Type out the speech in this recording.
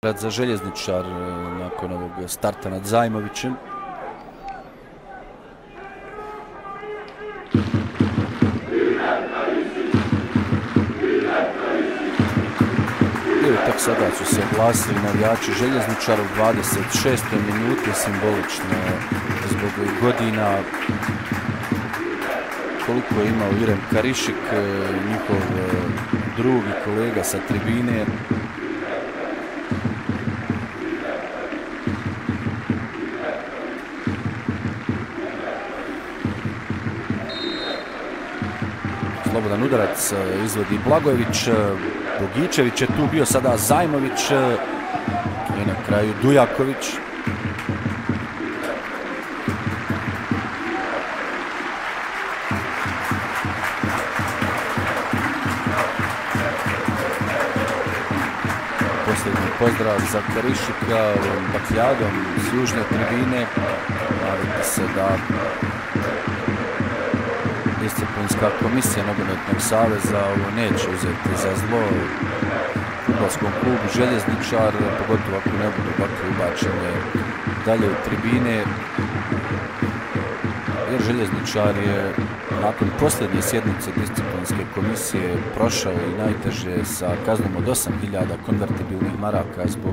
Za Željezničar nakon ovog starta nad Zajmovićem. I tek sada su se oglasili navijači Željezničara u 26. minuti, simbolično zbog godina koliko je imao Irem Karišik, njihov drug i kolega sa tribine. Slobodan udarac izvodi Blagojević, Bogičević je tu bio, sada Zajmović i na kraju Dujaković. Posljednji pozdrav za Karišika bakljadom s južne tribine. Nadam se da Disciplinska komisija Nogometnog saveza ovo neće uzeti za zlo fudbalskom klubu Željezničar, pogotovo ako ne budu ovakve ubačene dalje u tribine, jer Željezničar je nakon posljednje sjednice Disciplinske komisije prošao i najteže sa kaznom od 8.000 konvertibilnih maraka zbog